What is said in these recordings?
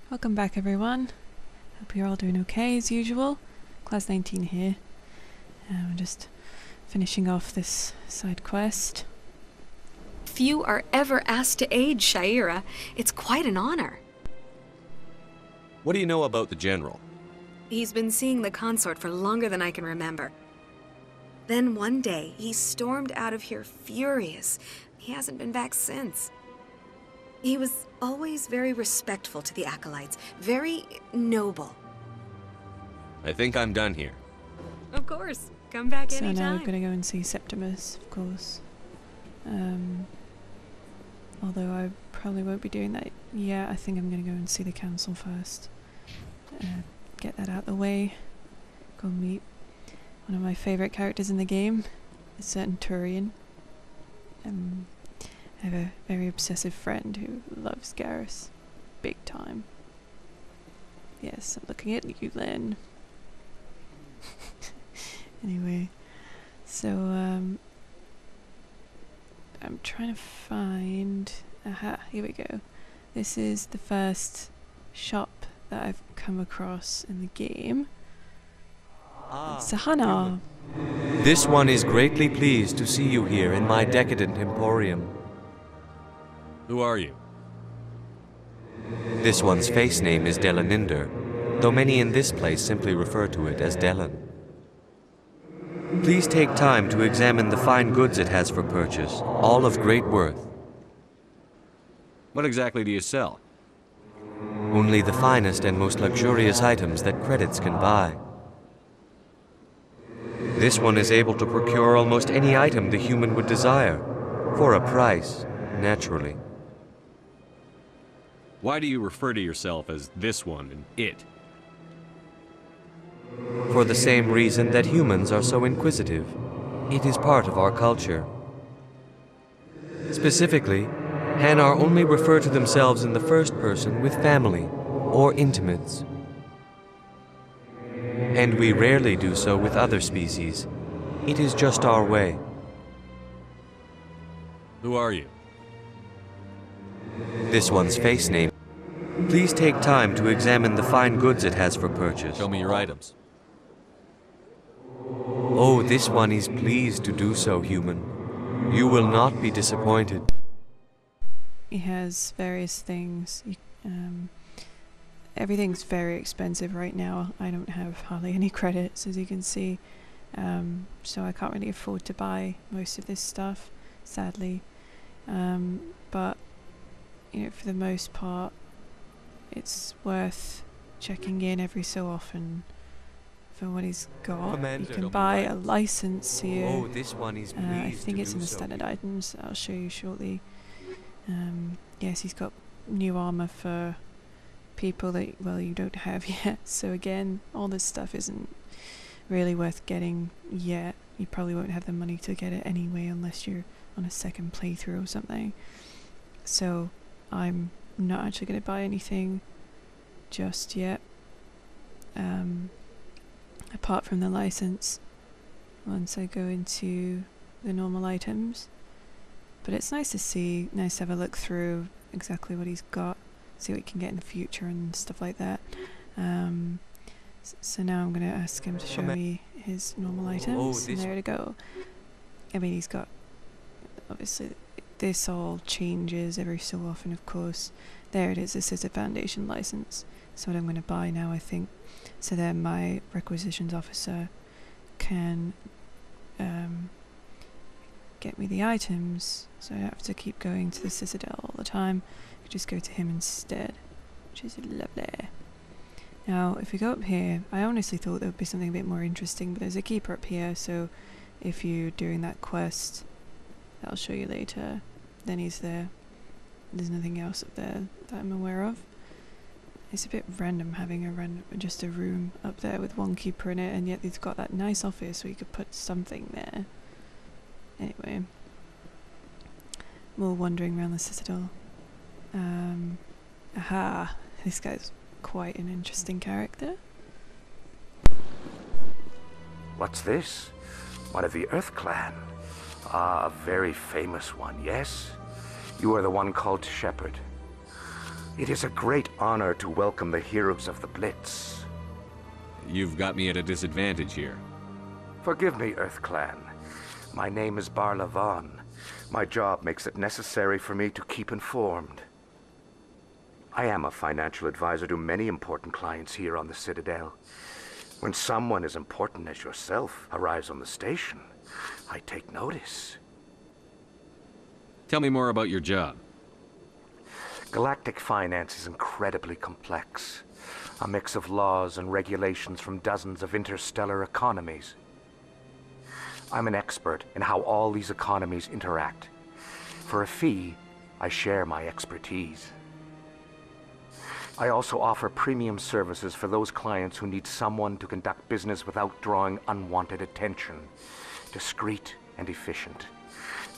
Welcome back, everyone. Hope you're all doing okay as usual. Class 19 here. We're just finishing off this side quest. Few are ever asked to aid Shaira. It's quite an honor. What do you know about the General? He's been seeing the consort for longer than I can remember. Then one day, he stormed out of here furious. He hasn't been back since. He was always very respectful to the acolytes, very noble. I think I'm done here. Of course. Come back So anytime. now we're going to go and see Septimus, of course. Although I probably won't be doing that yet. I think I'm going to go and see the council first. Get that out the way. Go meet one of my favourite characters in the game, a certain Turian. I have a very obsessive friend who loves Garrus. Big time. Yes, I'm looking at you, Len. Anyway, so I'm trying to find... Aha, here we go. This is the first shop that I've come across in the game. Sahana. This one is greatly pleased to see you here in my decadent emporium. Who are you? This one's face name is Delaninder, though many in this place simply refer to it as Delan. Please take time to examine the fine goods it has for purchase, all of great worth. What exactly do you sell? Only the finest and most luxurious items that credits can buy. This one is able to procure almost any item the human would desire, for a price, naturally. Why do you refer to yourself as this one and it? For the same reason that humans are so inquisitive. It is part of our culture. Specifically, Hanar only refer to themselves in the first person with family or intimates. And we rarely do so with other species. It is just our way. Who are you? This one's face name. Please take time to examine the fine goods it has for purchase. Show me your items. Oh, this one is pleased to do so, human. You will not be disappointed. He has various things. Everything's very expensive right now. I don't have hardly any credits, as you can see. So I can't really afford to buy most of this stuff, sadly. But, you know, for the most part, it's worth checking in every so often for what he's got. Commander, you can buy a license here. Oh, this one is pleased I think to it's do in the so. standard items. I'll show you shortly. Yes, he's got new armor for people that, well, you don't have yet. So again, all this stuff isn't really worth getting yet. You probably won't have the money to get it anyway unless you're on a second playthrough or something. So I'm not actually going to buy anything just yet. Apart from the license, once I go into the normal items. But it's nice to see, nice to have a look through exactly what he's got, see what he can get in the future and stuff like that. So now I'm going to ask him to show me his normal items, and there to go. I mean, he's got, obviously, this all changes every so often, of course. There it is, this is a Foundation license. So what I'm going to buy now, I think, so that my requisitions officer can get me the items, so I don't have to keep going to the Citadel all the time. I could just go to him instead, which is lovely. Now, if we go up here, I honestly thought there would be something a bit more interesting, but there's a keeper up here, so if you're doing that quest, that I'll show you later, then he's there. There's nothing else up there that I'm aware of. It's a bit random having just a room up there with one keeper in it, and yet he's got that nice office where you could put something there. Anyway, more wandering around the Citadel. Aha! This guy's quite an interesting character. What's this? One of the Earth Clan. Ah, a very famous one, yes? You are the one called Shepherd. It is a great honor to welcome the heroes of the Blitz. You've got me at a disadvantage here. Forgive me, Earth Clan. My name is Barla Vaughn. My job makes it necessary for me to keep informed. I am a financial advisor to many important clients here on the Citadel. When someone as important as yourself arrives on the station, I take notice. Tell me more about your job. Galactic finance is incredibly complex. A mix of laws and regulations from dozens of interstellar economies. I'm an expert in how all these economies interact. For a fee, I share my expertise. I also offer premium services for those clients who need someone to conduct business without drawing unwanted attention. Discreet and efficient.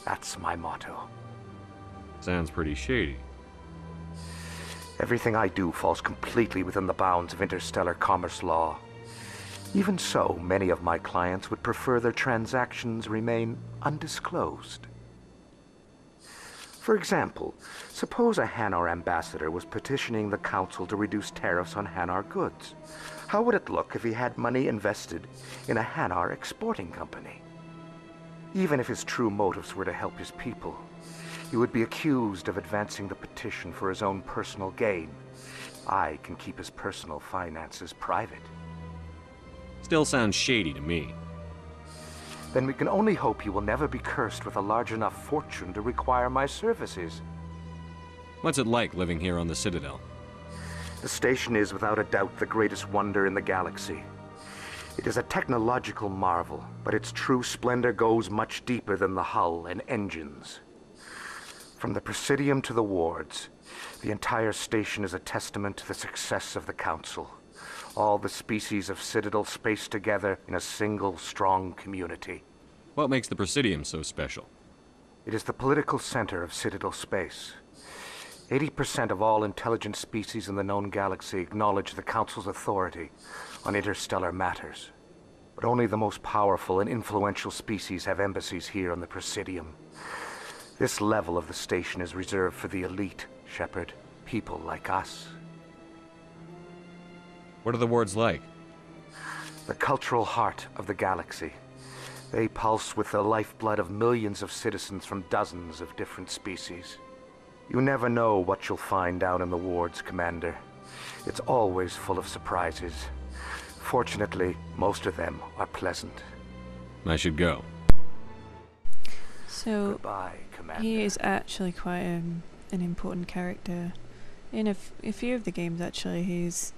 That's my motto. Sounds pretty shady. Everything I do falls completely within the bounds of interstellar commerce law. Even so, many of my clients would prefer their transactions remain undisclosed. For example, suppose a Hanar ambassador was petitioning the council to reduce tariffs on Hanar goods. How would it look if he had money invested in a Hanar exporting company? Even if his true motives were to help his people, he would be accused of advancing the petition for his own personal gain. I can keep his personal finances private. Still sounds shady to me. Then we can only hope you will never be cursed with a large enough fortune to require my services. What's it like living here on the Citadel? The station is without a doubt the greatest wonder in the galaxy. It is a technological marvel, but its true splendor goes much deeper than the hull and engines. From the Presidium to the wards, the entire station is a testament to the success of the Council. All the species of Citadel spaced together in a single, strong community. What makes the Presidium so special? It is the political center of Citadel space. 80% of all intelligent species in the known galaxy acknowledge the Council's authority on interstellar matters. But only the most powerful and influential species have embassies here on the Presidium. This level of the station is reserved for the elite, Shepard. People like us. What are the wards like? The cultural heart of the galaxy. They pulse with the lifeblood of millions of citizens from dozens of different species. You never know what you'll find down in the wards, Commander. It's always full of surprises. Fortunately, most of them are pleasant. I should go. So, Goodbye, Commander. he is actually quite an important character. In a few of the games, actually, he's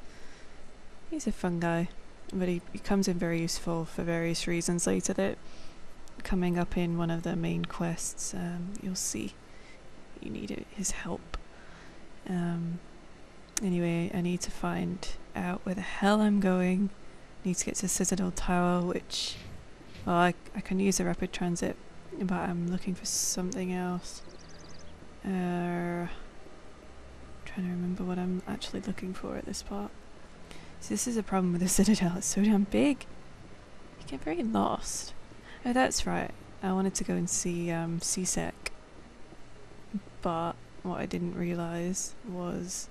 a fun guy. But he comes in very useful for various reasons later that coming up in one of the main quests, you'll see you need his help. Anyway, I need to find out where the hell I'm going. Need to get to Citadel Tower, which, well, I can use a rapid transit, but I'm looking for something else. Trying to remember what I'm actually looking for at this part. So this is a problem with the Citadel, it's so damn big. You get very lost. Oh, that's right. I wanted to go and see CSEC. But what I didn't realise was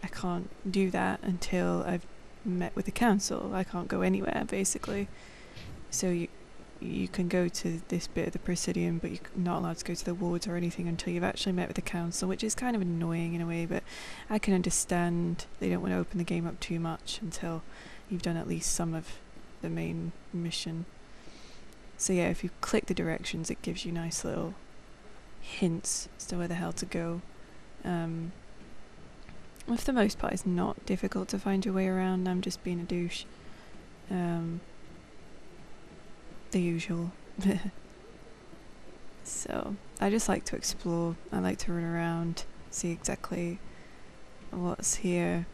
I can't do that until I've met with the council. I can't go anywhere, basically. So you can go to this bit of the Presidium, but you're not allowed to go to the wards or anything until you've actually met with the council, which is kind of annoying in a way, but I can understand they don't want to open the game up too much until you've done at least some of the main mission. So yeah, if you click the directions, it gives you nice little hints as to where the hell to go. For the most part, it's not difficult to find your way around. I'm just being a douche. The usual. So I just like to explore. I like to run around, see exactly what's here.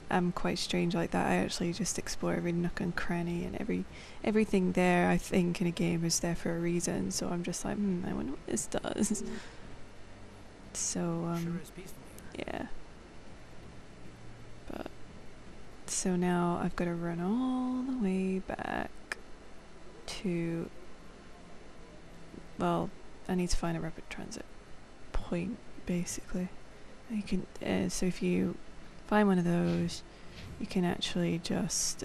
I'm quite strange like that. I actually just explore every nook and cranny, and everything there, I think, in a game is there for a reason. So I'm just like, I wonder what this does. So yeah. But so now I've got to run all the way back to, well, I need to find a rapid transit point, basically. You can, so if you find one of those, you can actually just,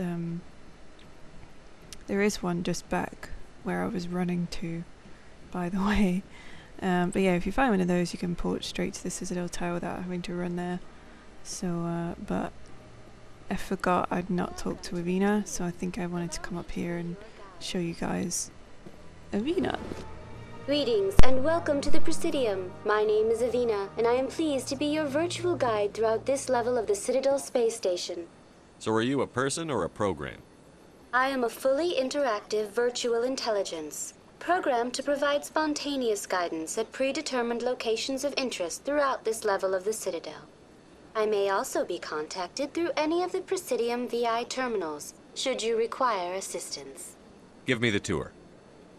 there is one just back where I was running to, by the way. But yeah, if you find one of those, you can port straight to the Citadel Tower without having to run there. So, but I forgot I'd not talked to Avina, so I think I wanted to come up here and show you guys Avina. Greetings and welcome to the Presidium. My name is Avina, and I am pleased to be your virtual guide throughout this level of the Citadel Space Station. So are you a person or a program? I am a fully interactive virtual intelligence, programmed to provide spontaneous guidance at predetermined locations of interest throughout this level of the Citadel. I may also be contacted through any of the Presidium VI terminals, should you require assistance. Give me the tour.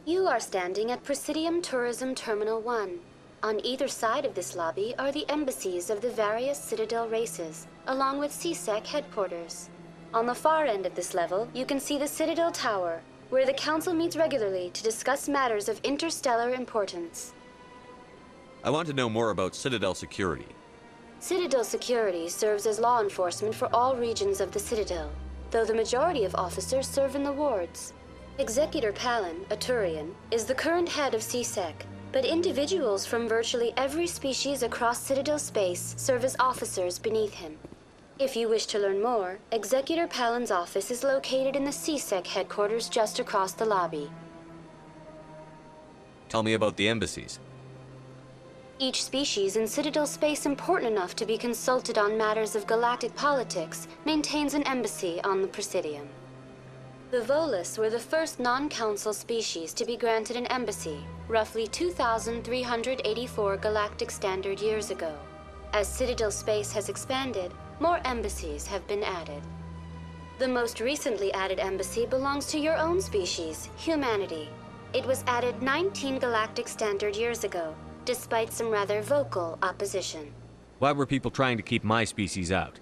You are standing at Presidium Tourism Terminal 1. On either side of this lobby are the embassies of the various Citadel races, along with CSEC headquarters. On the far end of this level, you can see the Citadel Tower, where the Council meets regularly to discuss matters of interstellar importance. I want to know more about Citadel security. Citadel security serves as law enforcement for all regions of the Citadel, though the majority of officers serve in the wards. Executor Palin, a Turian, is the current head of CSEC, but individuals from virtually every species across Citadel space serve as officers beneath him. If you wish to learn more, Executor Palin's office is located in the CSEC headquarters just across the lobby. Tell me about the embassies. Each species in Citadel space important enough to be consulted on matters of galactic politics maintains an embassy on the Presidium. The Volus were the first non-council species to be granted an embassy, roughly 2,384 galactic standard years ago. As Citadel space has expanded, more embassies have been added. The most recently added embassy belongs to your own species, humanity. It was added 19 galactic standard years ago, despite some rather vocal opposition. Why were people trying to keep my species out?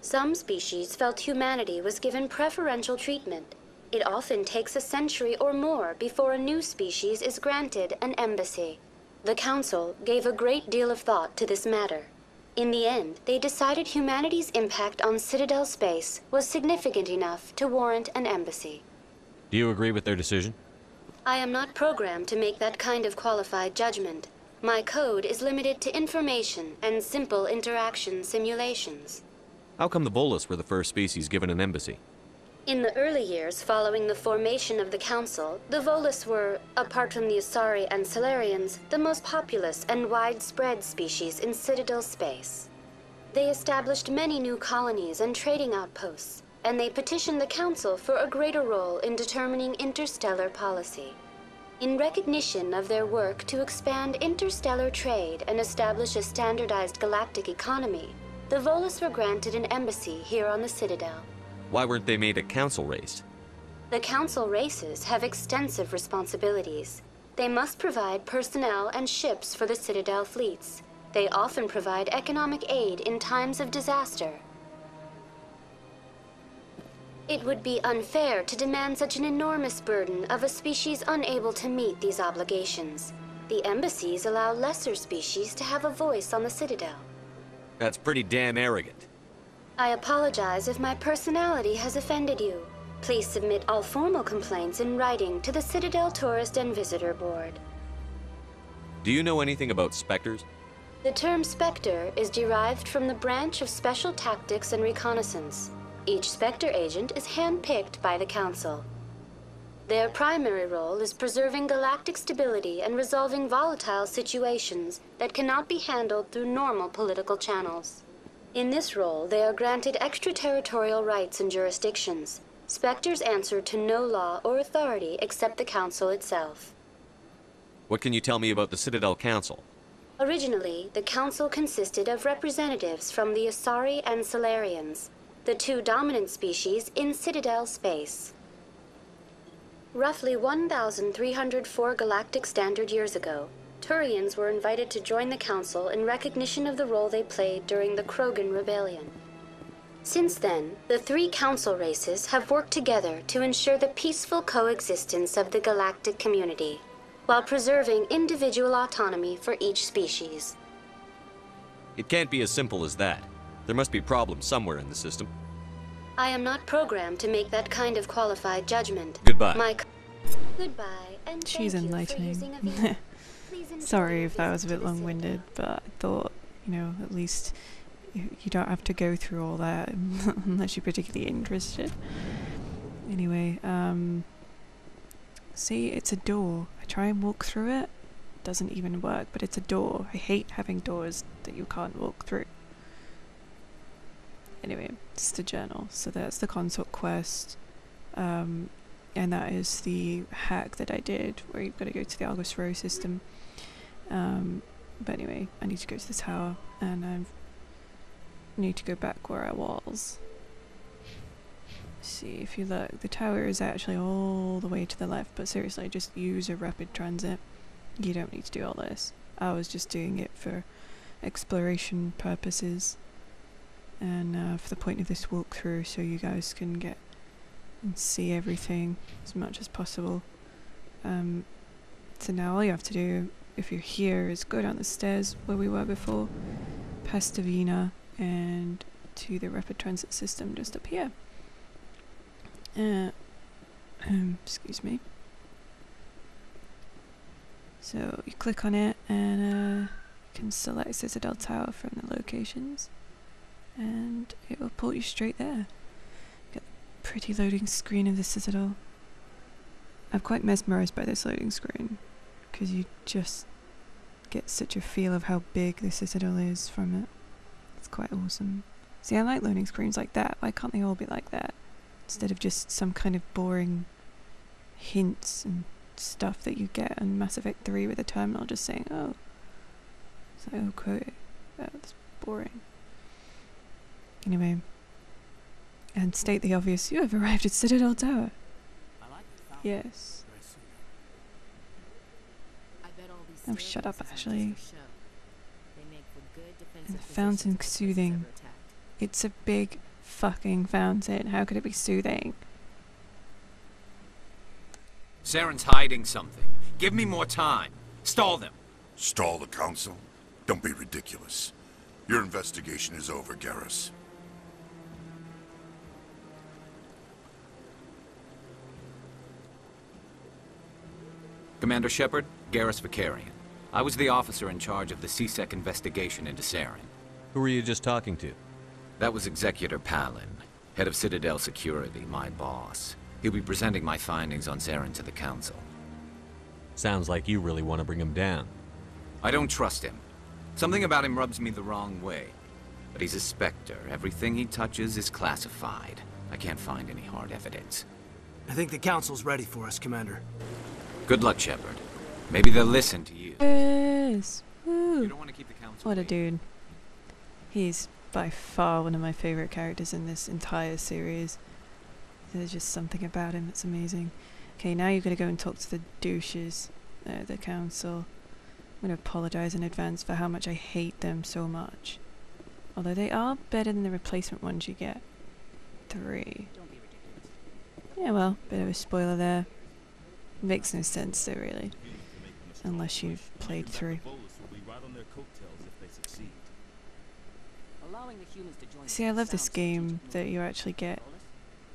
Some species felt humanity was given preferential treatment. It often takes a century or more before a new species is granted an embassy. The Council gave a great deal of thought to this matter. In the end, they decided humanity's impact on Citadel space was significant enough to warrant an embassy. Do you agree with their decision? I am not programmed to make that kind of qualified judgment. My code is limited to information and simple interaction simulations. How come the Volus were the first species given an embassy? In the early years following the formation of the Council, the Volus were, apart from the Asari and Solarians, the most populous and widespread species in Citadel space. They established many new colonies and trading outposts, and they petitioned the Council for a greater role in determining interstellar policy. In recognition of their work to expand interstellar trade and establish a standardized galactic economy, the Volus were granted an embassy here on the Citadel. Why weren't they made a council race? The Council races have extensive responsibilities. They must provide personnel and ships for the Citadel fleets. They often provide economic aid in times of disaster. It would be unfair to demand such an enormous burden of a species unable to meet these obligations. The embassies allow lesser species to have a voice on the Citadel. That's pretty damn arrogant. I apologize if my personality has offended you. Please submit all formal complaints in writing to the Citadel Tourist and Visitor Board. Do you know anything about specters? The term Spectre is derived from the branch of Special Tactics and Reconnaissance. Each Spectre agent is handpicked by the Council. Their primary role is preserving galactic stability and resolving volatile situations that cannot be handled through normal political channels. In this role, they are granted extraterritorial rights and jurisdictions. Spectres answer to no law or authority except the Council itself. What can you tell me about the Citadel Council? Originally, the Council consisted of representatives from the Asari and Solarians, the two dominant species in Citadel space. Roughly 1,304 galactic standard years ago, Turians were invited to join the Council in recognition of the role they played during the Krogan Rebellion. Since then, the three Council races have worked together to ensure the peaceful coexistence of the galactic community, while preserving individual autonomy for each species. It can't be as simple as that. There must be problems somewhere in the system. I am not programmed to make that kind of qualified judgment. Goodbye. Goodbye, and She's thank you for enlightening. using a V. Please enjoy Sorry your if that was a visit bit to the long-winded, Citadel. but I thought, you know, at least you don't have to go through all that unless you're particularly interested. Anyway, see, it's a door. I try and walk through it. Doesn't even work, but it's a door. I hate having doors that you can't walk through. Anyway, it's the journal. So that's the consort quest. And that is the hack that I did, where you've got to go to the Argus Row system. But anyway, I need to go to the tower, and I need to go back where I was. See, if you look, the tower is actually all the way to the left, but seriously, just use a rapid transit. You don't need to do all this. I was just doing it for exploration purposes, and for the point of this walkthrough, so you guys can get and see everything as much as possible. So now all you have to do, if you're here, is go down the stairs where we were before, past Davina, and to the rapid transit system just up here. Excuse me. So you click on it, and you can select Citadel Tower from the locations, and it will port you straight there. Get the pretty loading screen of the Citadel. I'm quite mesmerised by this loading screen, because you just get such a feel of how big the Citadel is from it. It's quite awesome. See, I like loading screens like that. Why can't they all be like that? Instead of just some kind of boring hints and stuff that you get in Mass Effect 3 with a terminal just saying, oh. It's like, oh, quote. That's boring. Anyway. And state the obvious, you have arrived at Citadel Tower. Yes. Oh, shut up, Ashley. And the fountain soothing. It's a big fucking fountain. How could it be soothing? Saren's hiding something. Give me more time. Stall them. Stall the council? Don't be ridiculous. Your investigation is over, Garrus. Commander Shepard, Garrus Vicarian. I was the officer in charge of the CSEC investigation into Saren. Who were you just talking to? That was Executor Palin, head of Citadel Security, my boss. He'll be presenting my findings on Saren to the Council. Sounds like you really want to bring him down. I don't trust him. Something about him rubs me the wrong way. But he's a Spectre. Everything he touches is classified. I can't find any hard evidence. I think the Council's ready for us, Commander. Good luck, Shepard. Maybe they'll listen to you. Yes! Woo! You don't want to keep the Council What a waiting. dude. He's by far one of my favourite characters in this entire series. There's just something about him that's amazing. Okay, now you're gonna go and talk to the douches at the council. I'm gonna apologise in advance for how much I hate them so much. Although they are better than the replacement ones you get. 3. Yeah, well, bit of a spoiler there. Makes no sense though, really. Unless you've played through. See, I love this game that you actually get.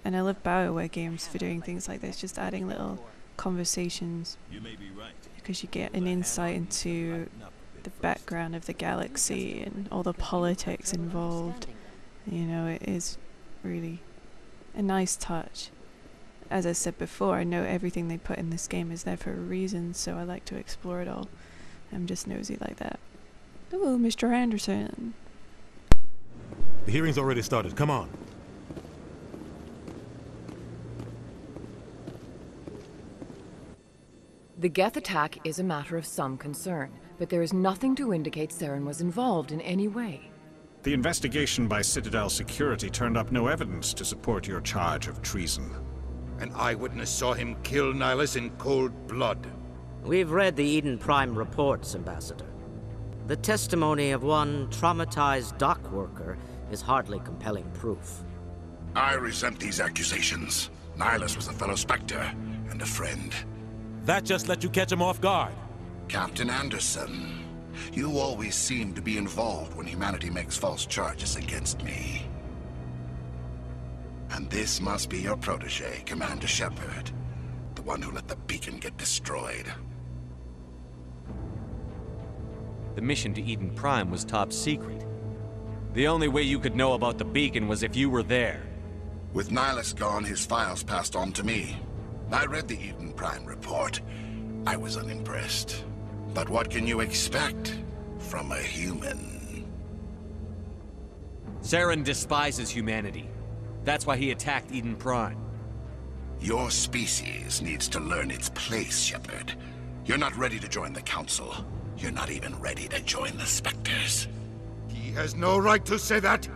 And I love BioWare games for doing things like this, just adding little conversations. Because you get an insight into the background of the galaxy and all the politics involved. You know, it is really a nice touch. As I said before, I know everything they put in this game is there for a reason, so I like to explore it all. I'm just nosy like that. Ooh, Mr. Anderson. The hearing's already started. Come on. The Geth attack is a matter of some concern, but there is nothing to indicate Saren was involved in any way. The investigation by Citadel Security turned up no evidence to support your charge of treason. An eyewitness saw him kill Nihilus in cold blood. We've read the Eden Prime reports, Ambassador. The testimony of one traumatized dock worker is hardly compelling proof. I resent these accusations. Nihilus was a fellow Spectre and a friend. That just let you catch him off guard. Captain Anderson, You always seem to be involved when humanity makes false charges against me. And this must be your protege, Commander Shepard. The one who let the beacon get destroyed. The mission to Eden Prime was top secret. The only way you could know about the beacon was if you were there. With Nihilus gone, his files passed on to me. I read the Eden Prime report. I was unimpressed. But what can you expect from a human? Saren despises humanity. That's why he attacked Eden Prime. Your species needs to learn its place, Shepard. You're not ready to join the Council. You're not even ready to join the Spectres. He has no right to say that.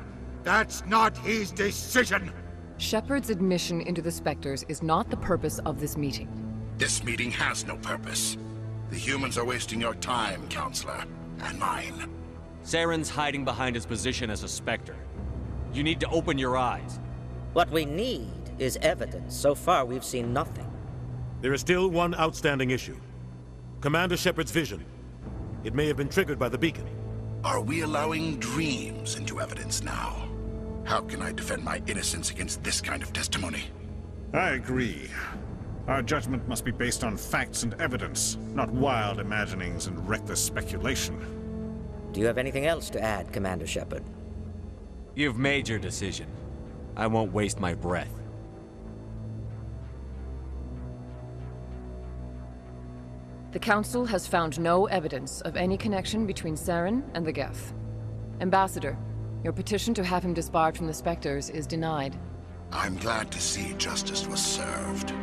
That's not his decision. Shepard's admission into the Spectres is not the purpose of this meeting. This meeting has no purpose. The humans are wasting your time, Counselor, and mine. Saren's hiding behind his position as a Spectre. You need to open your eyes. What we need is evidence. So far, we've seen nothing. There is still one outstanding issue. Commander Shepard's vision. It may have been triggered by the beacon. Are we allowing dreams into evidence now? How can I defend my innocence against this kind of testimony? I agree. Our judgment must be based on facts and evidence, not wild imaginings and reckless speculation. Do you have anything else to add, Commander Shepard? You've made your decision. I won't waste my breath. The Council has found no evidence of any connection between Saren and the Geth. Ambassador, your petition to have him disbarred from the Spectres is denied. I'm glad to see justice was served.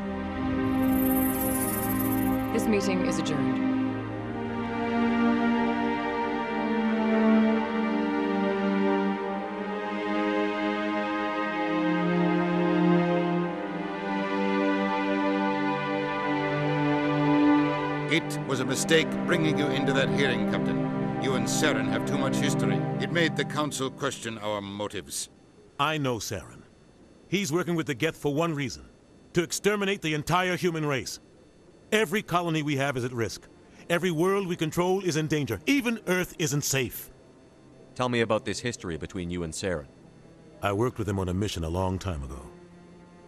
This meeting is adjourned. It was a mistake bringing you into that hearing, Captain. You and Saren have too much history. It made the Council question our motives. I know Saren. He's working with the Geth for one reason. To exterminate the entire human race. Every colony we have is at risk. Every world we control is in danger. Even Earth isn't safe. Tell me about this history between you and Saren. I worked with him on a mission a long time ago.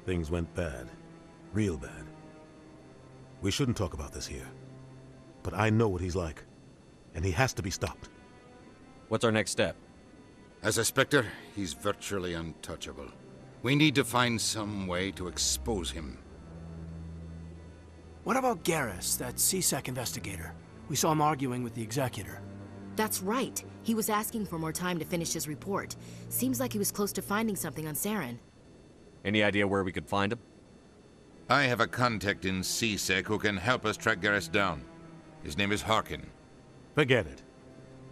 Things went bad. Real bad. We shouldn't talk about this here. But I know what he's like. And he has to be stopped. What's our next step? As a Spectre, he's virtually untouchable. We need to find some way to expose him. What about Garrus, that CSEC investigator? We saw him arguing with the Executor. That's right. He was asking for more time to finish his report. Seems like he was close to finding something on Saren. Any idea where we could find him? I have a contact in CSEC who can help us track Garrus down. His name is Harkin. Forget it.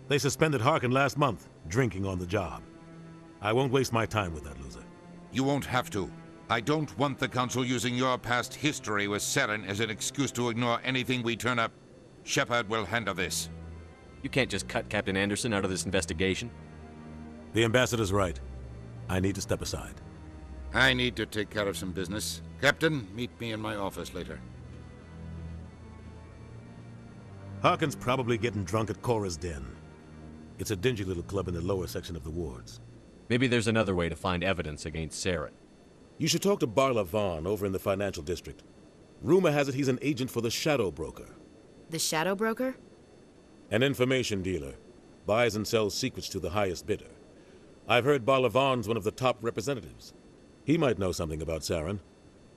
They suspended Harkin last month, drinking on the job. I won't waste my time with that loser. You won't have to. I don't want the Council using your past history with Saren as an excuse to ignore anything we turn up. Shepard will handle this. You can't just cut Captain Anderson out of this investigation. The Ambassador's right. I need to step aside. I need to take care of some business. Captain, meet me in my office later. Harkin's probably getting drunk at Cora's Den. It's a dingy little club in the lower section of the wards. Maybe there's another way to find evidence against Saren. You should talk to Barla Vaughn over in the financial district. Rumor has it he's an agent for the Shadow Broker. The Shadow Broker? An information dealer. Buys and sells secrets to the highest bidder. I've heard Barla Vaughn's one of the top representatives. He might know something about Saren,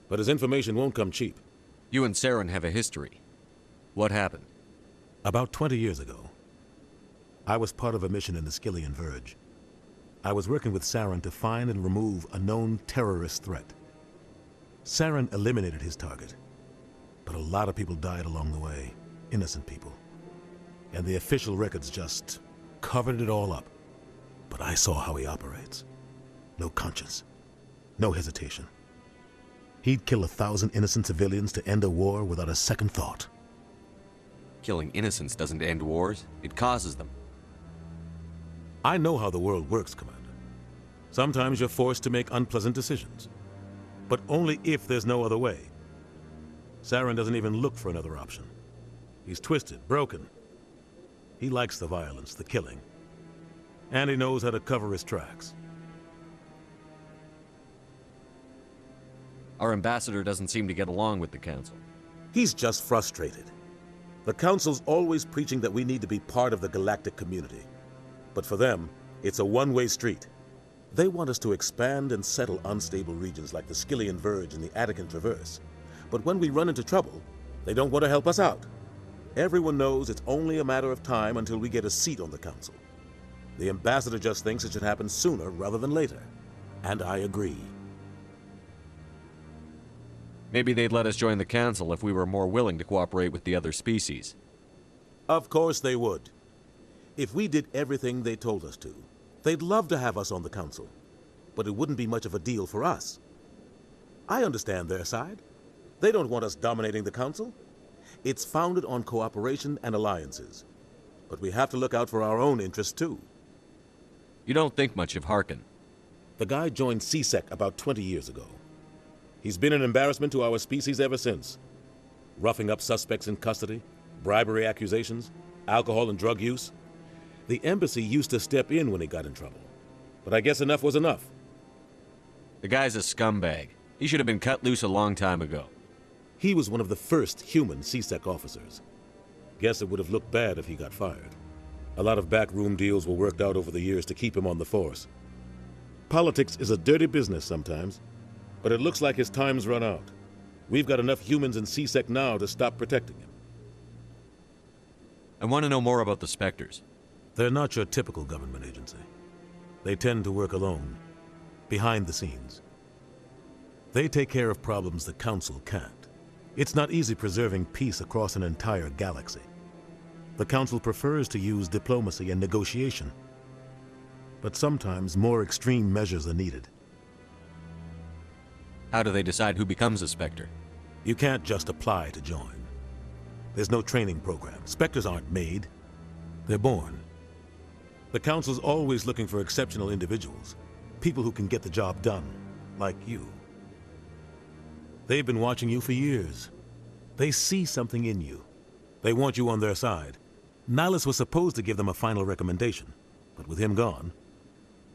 but his information won't come cheap. You and Saren have a history. What happened? About 20 years ago, I was part of a mission in the Skillian Verge. I was working with Saren to find and remove a known terrorist threat. Saren eliminated his target, but a lot of people died along the way, innocent people. And the official records just covered it all up. But I saw how he operates. No conscience, no hesitation. He'd kill 1,000 innocent civilians to end a war without a second thought. Killing innocents doesn't end wars, it causes them. I know how the world works, Commander. Sometimes you're forced to make unpleasant decisions. But only if there's no other way. Saren doesn't even look for another option. He's twisted, broken. He likes the violence, the killing. And he knows how to cover his tracks. Our ambassador doesn't seem to get along with the Council. He's just frustrated. The Council's always preaching that we need to be part of the galactic community. But for them, it's a one-way street. They want us to expand and settle unstable regions like the Skillian Verge and the Attican Traverse. But when we run into trouble, they don't want to help us out. Everyone knows it's only a matter of time until we get a seat on the Council. The ambassador just thinks it should happen sooner rather than later. And I agree. Maybe they'd let us join the Council if we were more willing to cooperate with the other species. Of course they would. If we did everything they told us to, they'd love to have us on the Council. But it wouldn't be much of a deal for us. I understand their side. They don't want us dominating the Council. It's founded on cooperation and alliances. But we have to look out for our own interests, too. You don't think much of Harkin. The guy joined CSEC about 20 years ago. He's been an embarrassment to our species ever since. Roughing up suspects in custody, bribery accusations, alcohol and drug use. The embassy used to step in when he got in trouble. But I guess enough was enough. The guy's a scumbag. He should have been cut loose a long time ago. He was one of the first human CSEC officers. Guess it would have looked bad if he got fired. A lot of backroom deals were worked out over the years to keep him on the force. Politics is a dirty business sometimes, but it looks like his time's run out. We've got enough humans in CSEC now to stop protecting him. I want to know more about the Spectres. They're not your typical government agency. They tend to work alone, behind the scenes. They take care of problems the Council can't. It's not easy preserving peace across an entire galaxy. The Council prefers to use diplomacy and negotiation. But sometimes more extreme measures are needed. How do they decide who becomes a Spectre? You can't just apply to join. There's no training program. Spectres aren't made. They're born. The Council's always looking for exceptional individuals. People who can get the job done, like you. They've been watching you for years. They see something in you. They want you on their side. Nihilus was supposed to give them a final recommendation, but with him gone,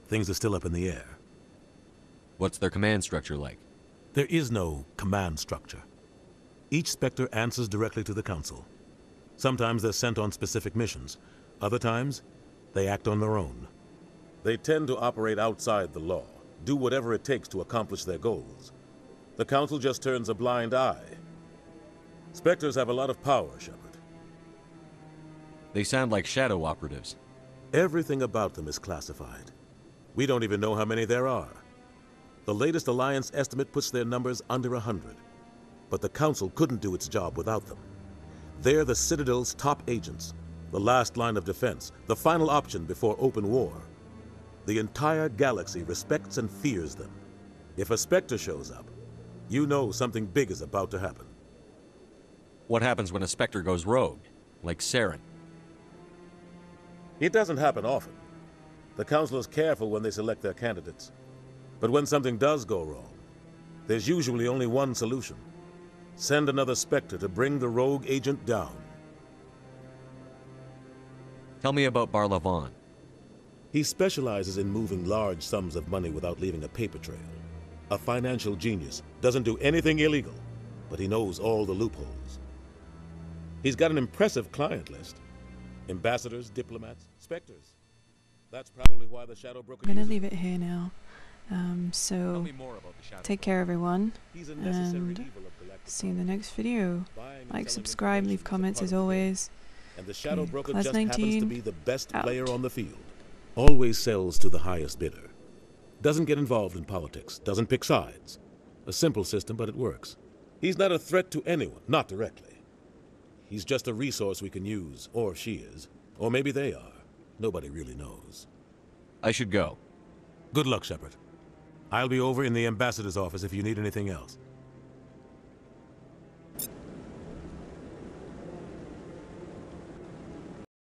things are still up in the air. What's their command structure like? There is no command structure. Each Spectre answers directly to the Council. Sometimes they're sent on specific missions. Other times, they act on their own. They tend to operate outside the law, do whatever it takes to accomplish their goals. The Council just turns a blind eye. Spectres have a lot of power, Shepard. They sound like shadow operatives. Everything about them is classified. We don't even know how many there are. The latest Alliance estimate puts their numbers under 100. But the Council couldn't do its job without them. They're the Citadel's top agents, the last line of defense, the final option before open war. The entire galaxy respects and fears them. If a Spectre shows up, you know something big is about to happen. What happens when a Spectre goes rogue, like Saren? It doesn't happen often. The Council is careful when they select their candidates. But when something does go wrong, there's usually only one solution. Send another Spectre to bring the rogue agent down. Tell me about Barlavon. He specializes in moving large sums of money without leaving a paper trail. A financial genius, doesn't do anything illegal, but he knows all the loopholes. He's got an impressive client list. Ambassadors, diplomats, Spectres. That's probably why the Shadow Broker... I'm going to leave it here now. So, take care everyone, and see you in the next video. Like, subscribe, leave comments as always. And the Shadow Broker Class just 19 happens to be the best out. player on the field. Always sells to the highest bidder. Doesn't get involved in politics, doesn't pick sides. A simple system, but it works. He's not a threat to anyone, not directly. He's just a resource we can use, or she is. Or maybe they are. Nobody really knows. I should go. Good luck, Shepard. I'll be over in the ambassador's office if you need anything else.